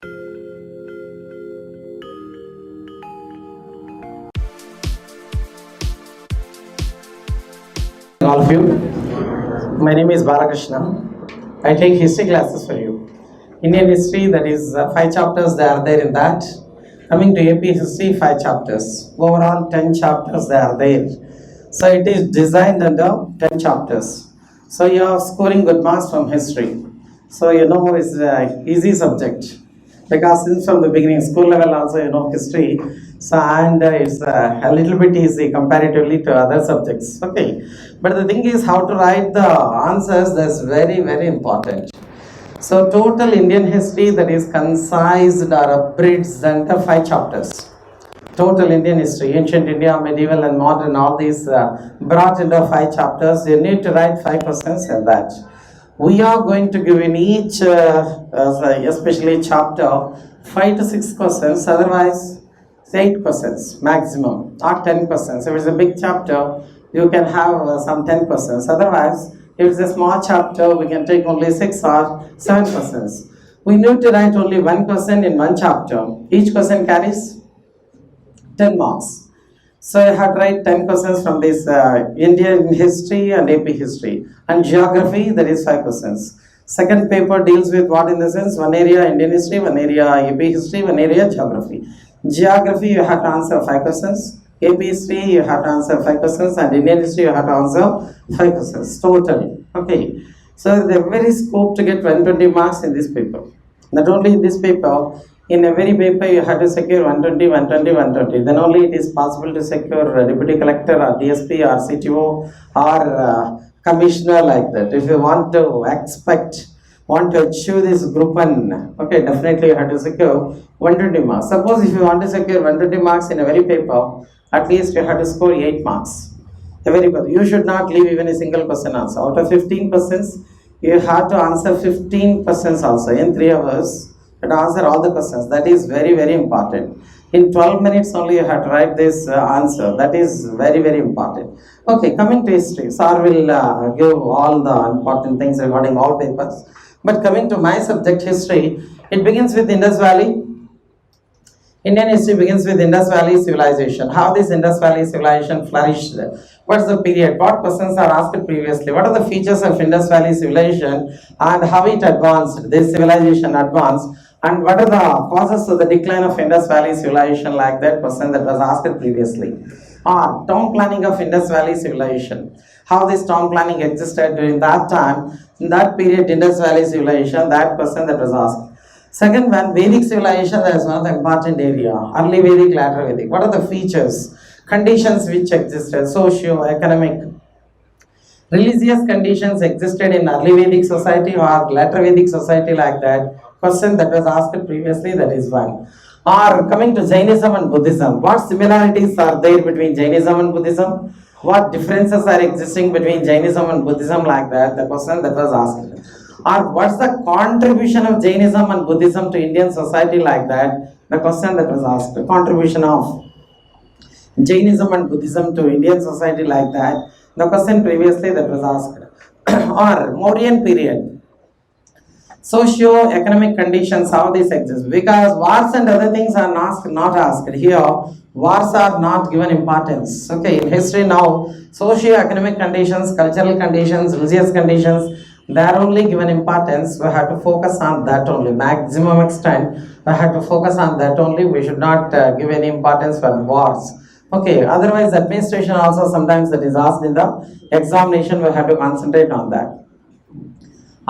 All of you. My name is Bala Krishna. I take history classes for you. Indian history, that is 5 chapters, they are there in that. Coming to AP history, 5 chapters. Overall 10 chapters they are there. So it is designed under 10 chapters. So you are scoring good marks from history. So you know it's an easy subject. Because since from the beginning, school level also you know history. So and it's a little bit easy comparatively to other subjects. Okay. But the thing is how to write the answers, that's very, very important. So total Indian history, that is concised or abridged under 5 chapters. Total Indian history, ancient India, medieval and modern, all these brought into 5 chapters. You need to write 5% in that. We are going to give in each, especially chapter, 5 to 6 questions, otherwise 8% maximum, or 10%. So if it's a big chapter, you can have some 10%. Otherwise, if it's a small chapter, we can take only 6 or 7%. We need to write only 1% in one chapter. Each question carries 10 marks. So I have to write 10 questions from this Indian history and AP history. And geography, that is 5%. Second paper deals with what in the sense? One area Indian history, one area AP history, one area geography. Geography, you have to answer 5 questions. AP history, you have to answer 5 questions. And Indian history, you have to answer 5 questions. Total. Okay. So there is very scope to get 120 marks in this paper. Not only in this paper, in every paper you have to secure 120, 120, 120. Then only it is possible to secure a deputy collector or DSP or CTO or commissioner like that. If you want to achieve this group 1, okay, definitely you have to secure 120 marks. Suppose if you want to secure 120 marks in every paper, at least you have to score 8 marks. Every paper. You should not leave even a single question answer. Out of 15%, you have to answer 15% also in 3 hours. And answer all the questions. That is very, very important. In 12 minutes only you have to write this answer. That is very, very important. Okay, coming to history. Sir will give all the important things regarding all papers. But coming to my subject, history, it begins with Indus Valley. Indian history begins with Indus Valley civilization. How this Indus Valley civilization flourished. What's the period? What questions are asked previously? What are the features of Indus Valley civilization and how it advanced, this civilization advanced, and what are the causes of the decline of Indus Valley civilization, like that question that was asked previously. Or town planning of Indus Valley civilization. How this town planning existed during that time, in that period, Indus Valley civilization, that question that was asked. Second one, Vedic civilization, that is one of the important area. Early Vedic, later Vedic. What are the features, conditions which existed, socio-economic, religious conditions existed in early Vedic society or later Vedic society, like that. Question that was asked previously, that is one. Or coming to Jainism and Buddhism, what similarities are there between Jainism and Buddhism? What differences are existing between Jainism and Buddhism, like that, the question that was asked. Or what's the contribution of Jainism and Buddhism to Indian society, like that, the question that was asked. The contribution of Jainism and Buddhism to Indian society, like that, the question previously that was asked. Or Mauryan period, socio-economic conditions, how this exists, because wars and other things are not asked here. Wars are not given importance. Okay, in history now, socio-economic conditions, cultural conditions, religious conditions, they are only given importance. We have to focus on that only. Maximum extent, we have to focus on that only. We should not give any importance for wars. Okay, otherwise administration also sometimes that is asked in the examination, we have to concentrate on that.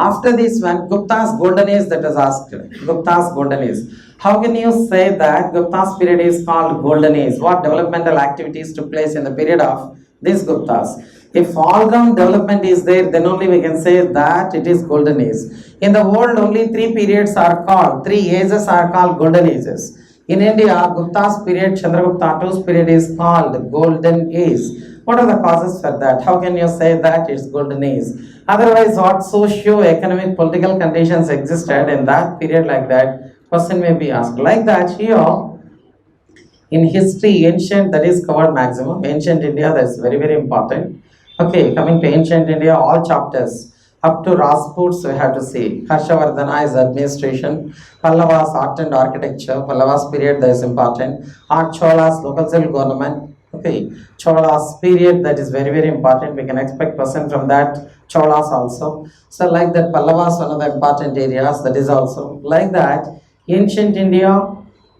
After this one, Gupta's golden age that was asked. Gupta's golden age. How can you say that Gupta's period is called golden age? What developmental activities took place in the period of this Gupta's? If all round development is there, then only we can say that it is golden age. In the world, only 3 periods are called, 3 ages are called golden ages. In India, Gupta's period, Chandragupta II's period is called golden age. What are the causes for that? How can you say that it's golden age? Otherwise, what socio-economic political conditions existed in that period, like that, question may be asked. Like that, here, in history, ancient, that is covered maximum. Ancient India, that's very, very important. Okay, coming to ancient India, all chapters. Up to Rajputs, we have to see. Harshavardhana is administration. Pallavas, art and architecture. Pallavas period, that is important. Art Cholas, local self-government. Okay, Cholas period, that is very, very important. We can expect person from that. Cholas also. So like that, Pallavas, one of the important areas, that is also. Like that, ancient India,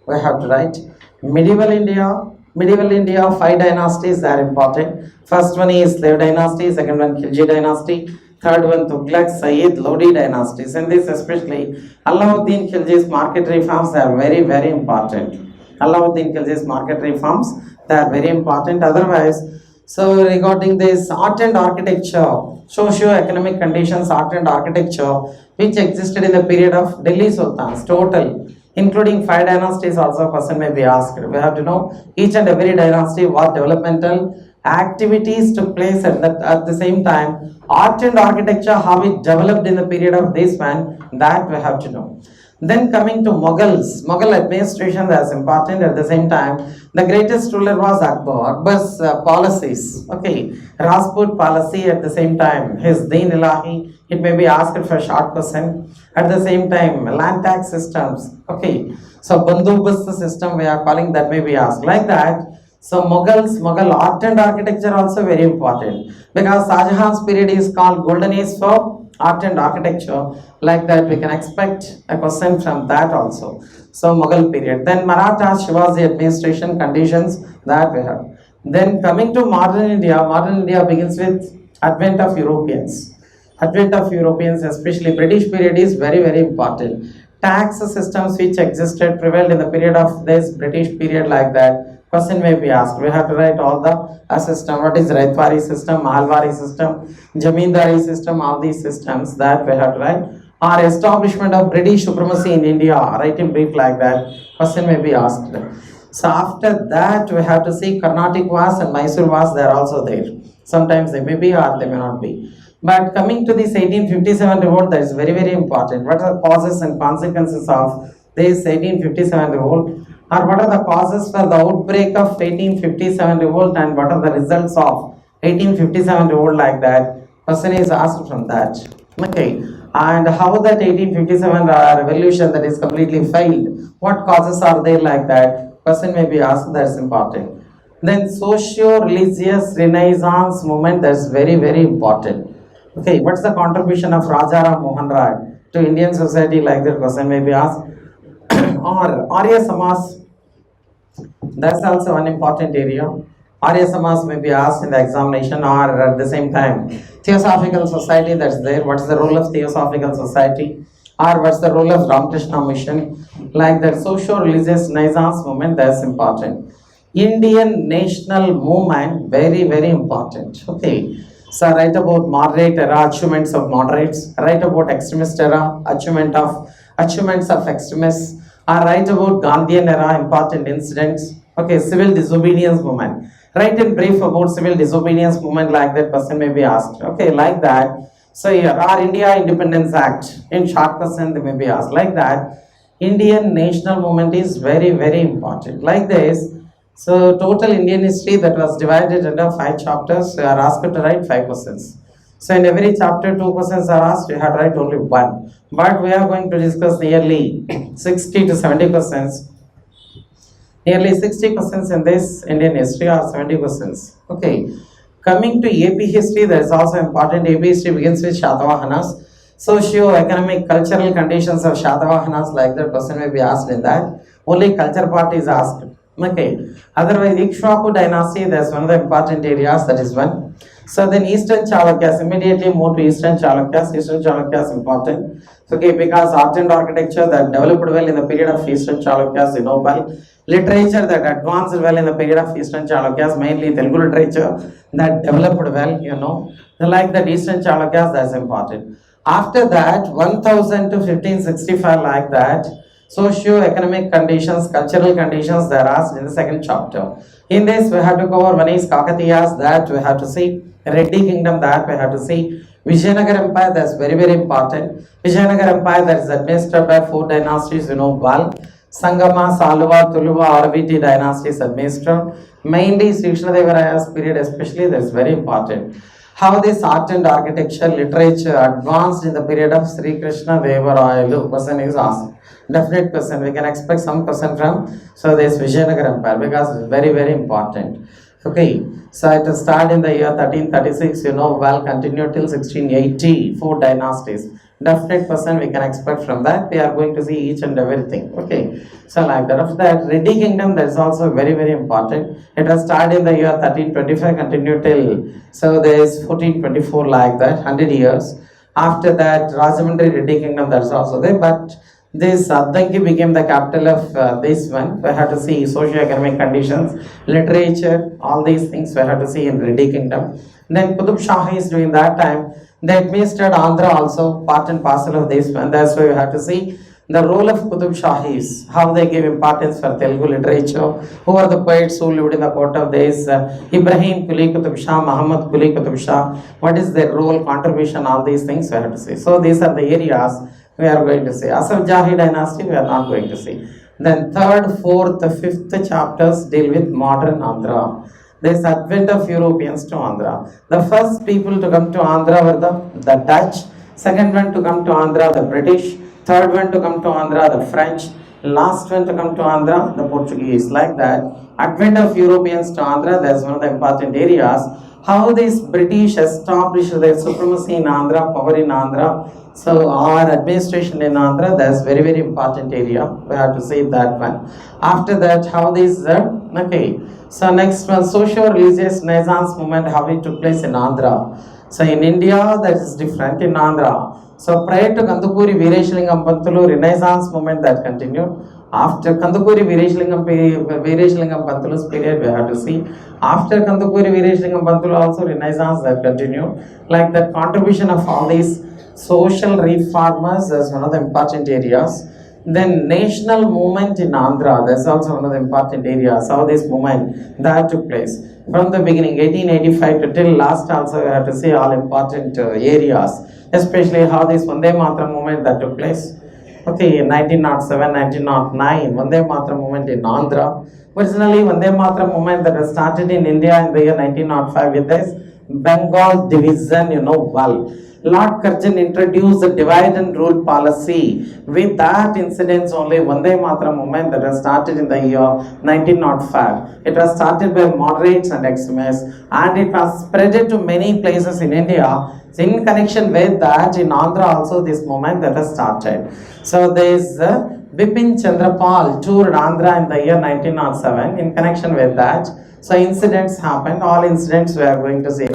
we have to write. Medieval India, five dynasties are important. First one is Slave dynasty, second one Khilji dynasty, third one Tughlaq, Sayyid, Lodi dynasties. And this especially Alauddin Khilji's market reforms are very, very important. Alauddin Khilji's market reforms, they are very important. Otherwise, so regarding this art and architecture, socio-economic conditions, art and architecture, which existed in the period of Delhi Sultans, total, including five dynasties also person may be asked. We have to know each and every dynasty what developmental activities took place at the same time. Art and architecture, how it developed in the period of this one, that we have to know. Then coming to Mughals, Mughal administration, that's important. At the same time, the greatest ruler was Akbar. Akbar's policies, okay, Rajput policy at the same time, his Deen Ilahi, it may be asked for short question. At the same time, land tax systems, okay, so Bandobast system we are calling, that may be asked like that. So Mughal art and architecture also very important, because Shah Jahan's period is called golden age for art and architecture. Like that we can expect a question from that also. So Mughal period. Then Maratha Shivaji administration conditions, that we have. Then coming to modern India begins with advent of Europeans. Advent of Europeans, especially British period, is very, very important. Tax systems which existed prevailed in the period of this British period, like that. Question may be asked. We have to write all the system. What is Raitwari system, Malwari system, Jamindari system, all these systems, that we have to write. Or establishment of British supremacy in India, write in brief like that. Question may be asked. So after that we have to see Carnatic was and Mysore was, they are also there. Sometimes they may be or they may not be. But coming to this 1857 revolt, that is very, very important. What are the causes and consequences of this 1857 revolt? Or what are the causes for the outbreak of 1857 revolt and what are the results of 1857 revolt, like that? Question is asked from that. Okay. And how that 1857 revolution that is completely failed? What causes are there, like that? Question may be asked, that's important. Then socio-religious renaissance movement, that's very, very important. Okay, what's the contribution of Rajaram Mohan Rai to Indian society, like that question may be asked. Or Arya Samas, that's also an important area. Arya Samas may be asked in the examination, or at the same time, Theosophical Society, that's there. What's the role of Theosophical Society? Or what's the role of Ramakrishna Mission? Like that, socio-religious Renaissance movement, that's important. Indian national movement, very, very important. Okay. So write about moderate era, achievements of moderates. Write about extremist era, achievements of extremists. Or write about Gandhian era, important incidents. Okay, civil disobedience movement. Write in brief about civil disobedience movement, like that person may be asked. Okay, like that. So here, our India Independence Act, in short question they may be asked, like that. Indian national movement is very, very important. Like this. So total Indian history that was divided into 5 chapters, you are asked to write 5 questions. So in every chapter 2 questions are asked, you have to write only 1. But we are going to discuss nearly 60 to 70 questions. Nearly 60 questions in this Indian history, or 70 questions. Okay. Coming to AP history, that is also important. AP history begins with Shatavahanas. Socio-economic, cultural conditions of Shatavahanas, like that question may be asked in that. Only culture part is asked. Okay. Otherwise, Ikshvaku dynasty, that's one of the important areas, that is one. So then Eastern Chalukyas, immediately move to Eastern Chalukyas. Eastern Chalukyas important. Okay, because art and architecture that developed well in the period of Eastern Chalukyas, you know well. Literature that advanced well in the period of Eastern Chalukyas, mainly Telugu literature that developed well, you know. Like that Eastern Chalukyas, that's important. After that, 1000 to 1565, like that. Socio-economic conditions, cultural conditions, they are asked in the second chapter. In this, we have to cover one is Kakatiyas, that we have to see. Reddy Kingdom, that we have to see. Vijayanagar Empire, that's very, very important. Vijayanagar Empire, that is administered by 4 dynasties, you know well. Sangama, Saluva, Tuluva, Araviti dynasties administered. Mainly Sri Krishnadevaraya's period, especially, that's very important. How this art and architecture, literature advanced in the period of Sri Krishna Deva Royalu? Question is asked. Definite question. We can expect some question from so this Vijayanagara Empire because it's very very important. Okay, so it started in the year 1336. You know, well, continued till 1680. 4 dynasties. Definite person we can expect from that. We are going to see each and everything. Okay, so like that. After that, Reddy Kingdom, that is also very very important. It was started in the year 1325, continued till so there is 1424, like that, 100 years. After that, Rajamundry Reddy Kingdom, that is also there. But this Addanki became the capital of this one. We have to see socio-economic conditions, literature, all these things we have to see in Reddy Kingdom. Then Qutub Shahis during that time, they administered Andhra also, part and parcel of this one. That's why we have to see the role of Qutub Shahis, how they gave importance for Telugu literature, who are the poets who lived in the court of this, Ibrahim Quli Qutub Shah, Muhammad Quli Qutub Shah, what is their role, contribution, all these things we have to see. So these are the areas we are going to see. Asaf Jahi dynasty we are not going to see. Then third, fourth, fifth chapters deal with modern Andhra. This advent of Europeans to Andhra. The first people to come to Andhra were the Dutch, second one to come to Andhra the British, third one to come to Andhra the French, last one to come to Andhra the Portuguese. Like that, advent of Europeans to Andhra, that's one of the important areas. How this British established their supremacy in Andhra, power in Andhra. So our administration in Andhra, that's very very important area. We have to say that one. After that, how this okay. So next one, socio-religious Renaissance movement, how it took place in Andhra. So in India, that is different in Andhra. So prior to Kandukuri Veerashalingam Pantulu, Renaissance movement that continued. After Kandukuri Veerashalingam Pantulu's period, we have to see. After Kandukuri Veerashalingam Pantulu also Renaissance that continued. Like that contribution of all these social reformers is one of the important areas. Then national movement in Andhra, that's also one of the important areas. How this movement that took place from the beginning, 1885 to till last also we have to see all important areas, especially how this Vande Mataram movement that took place. Okay, in 1907, 1909, Vande Mataram movement in Andhra. Originally, Vande Mataram movement that was started in India in the year 1905 with this Bengal division, you know, well. Lord Curzon introduced the divide and rule policy. With that incidence only, Vande Mataram movement that was started in the year 1905. It was started by moderates and extremists, and it was spread to many places in India. In connection with that, in Andhra also this movement that has started. So there is Bipin Chandrapal toured Andhra in the year 1907 in connection with that. So incidents happened, all incidents we are going to see.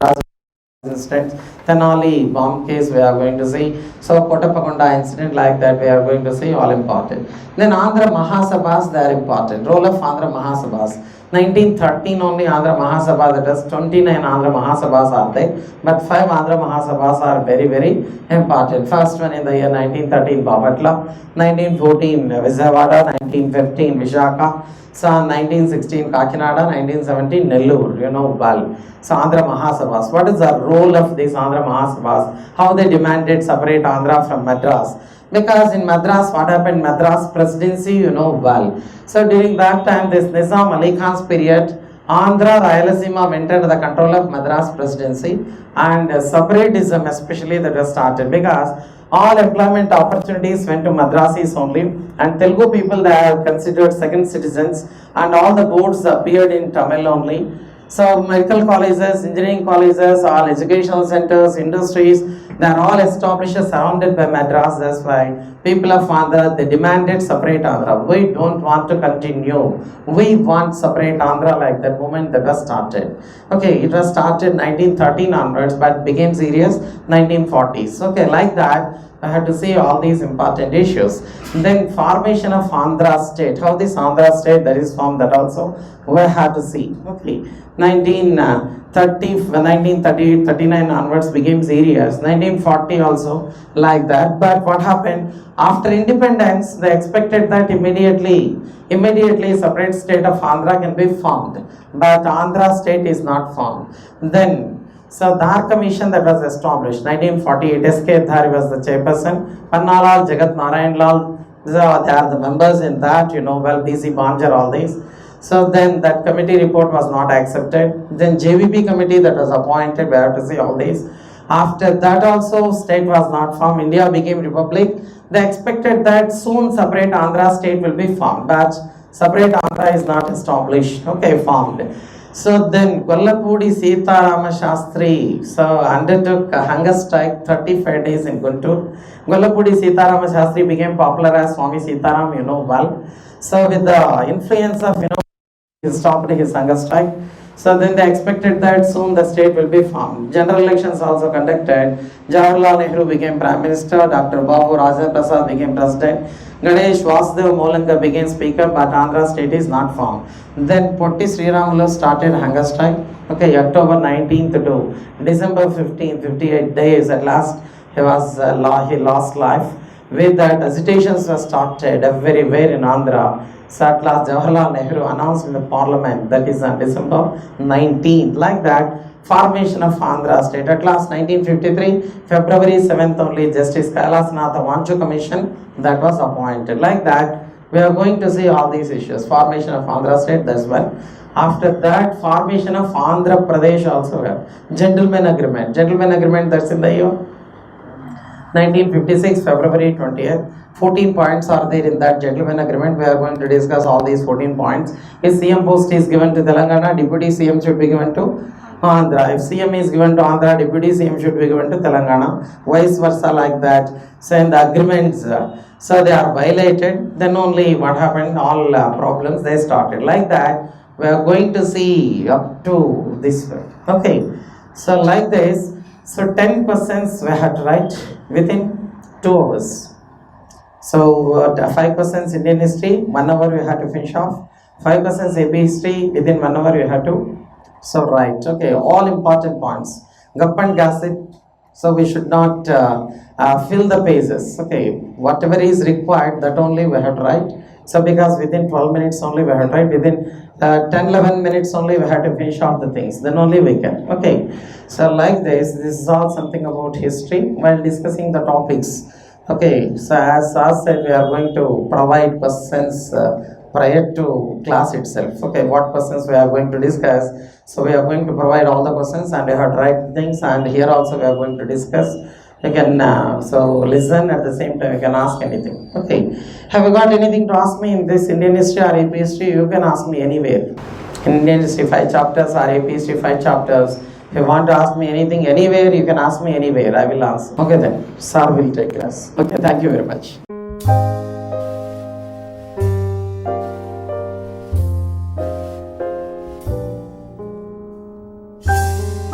Incidents, Tenali bomb case we are going to see. So Kottapakonda incident, like that we are going to see, all important. Then Andhra Mahasabhas, they are important. Role of Andhra Mahasabhas. 1913 only Andhra Mahasabha, that is 29 Andhra Mahasabhas are there, but 5 Andhra Mahasabhas are very very important. First one in the year 1913 Babatla, 1914 Vijayawada, 1915 Vishaka, so 1916 Kakinada, 1917 Nellore, you know well. So Andhra Mahasabhas, what is the role of these Andhra Mahasabhas? How they demanded separate Andhra from Madras? Because in Madras, what happened? Madras presidency, you know well. So during that time, this Nizam Ali Khan's period, Andhra Rayalaseema went under the control of Madras presidency, and separatism especially that was started, because all employment opportunities went to Madrasis only, and Telugu people, they are considered second citizens, and all the boards appeared in Tamil only. So medical colleges, engineering colleges, all educational centers, industries, they are all established surrounded by Madras. That's why people of Andhra, they demanded separate Andhra. We don't want to continue. We want separate Andhra, like that moment that was started. Okay, it was started 1913 onwards, but became serious 1940s. Okay, like that I had to see all these important issues. Then formation of Andhra state. How this Andhra state that is formed, that also we have to see. Okay, 1938, 39 onwards became serious. 1940 also like that. But what happened after independence? They expected that immediately separate state of Andhra can be formed, but Andhra state is not formed. Then so Dhar Commission that was established 1948. S.K. Dhar was the chairperson. Pannalal, Jagat Narayan Lal, they are the members in that, you know well, D.C. Banjar, all these. So then that committee report was not accepted. Then JVP committee that was appointed, we have to see all these. After that also state was not formed, India became republic. They expected that soon separate Andhra state will be formed, but separate Andhra is not established, okay, formed. So then Gollapudi Sita Shastri undertook a hunger strike 35 days in Guntur. Gollapudi Sita Shastri became popular as Swami Sitaram, you know well. So with the influence of, he stopped his hunger strike. So then they expected that soon the state will be formed. General elections also conducted. Jawaharlal Nehru became Prime Minister, Dr. Babu Rajendra Prasad became President, Ganesh Vasudev Molanka became Speaker, but Andhra state is not formed. Then Potti Sriramulu started hunger strike. Okay, October 19th to December 15th, 58 days at last he lost life. With that, agitations were started everywhere in Andhra. So at last Jawaharlal Nehru announced in the parliament, that is on December 19th, like that, formation of Andhra state. At last 1953, February 7th only, Justice Kailasnatha Vanchu Commission that was appointed. Like that, we are going to see all these issues. Formation of Andhra state, that's one. After that, formation of Andhra Pradesh also. Gentleman agreement. Gentleman agreement, that's in the year 1956, February 20th. 14 points are there in that gentleman agreement. We are going to discuss all these 14 points. If CM post is given to Telangana, Deputy CM should be given to Andhra. If CM is given to Andhra, Deputy CM should be given to Telangana. Vice versa, like that. So in the agreements, so they are violated, then only what happened, all problems they started. Like that, we are going to see up to this way. Okay, so like this, so 10 questions we had to write within 2 hours. So 5 questions Indian history, 1 hour we have to finish off. 5 questions AP history, within 1 hour we have to write. Okay, all important points. Gup and gossip. So we should not fill the pages. Okay, whatever is required, that only we have to write. So because within 12 minutes only we have to write, within 10-11 minutes only we have to finish off the things, then only we can. Okay, so like this is all something about history while discussing the topics. Okay, so as I said, we are going to provide questions prior to class itself. Okay, what questions we are going to discuss. So we are going to provide all the questions and you have to write things, and here also we are going to discuss. You can so listen, at the same time you can ask anything. Okay, have you got anything to ask me in this Indian history or AP history? You can ask me anywhere. In Indian history 5 chapters or AP history 5 chapters. If you want to ask me anything anywhere, you can ask me anywhere. I will answer. Okay then, sir will take class. Okay, thank you very much.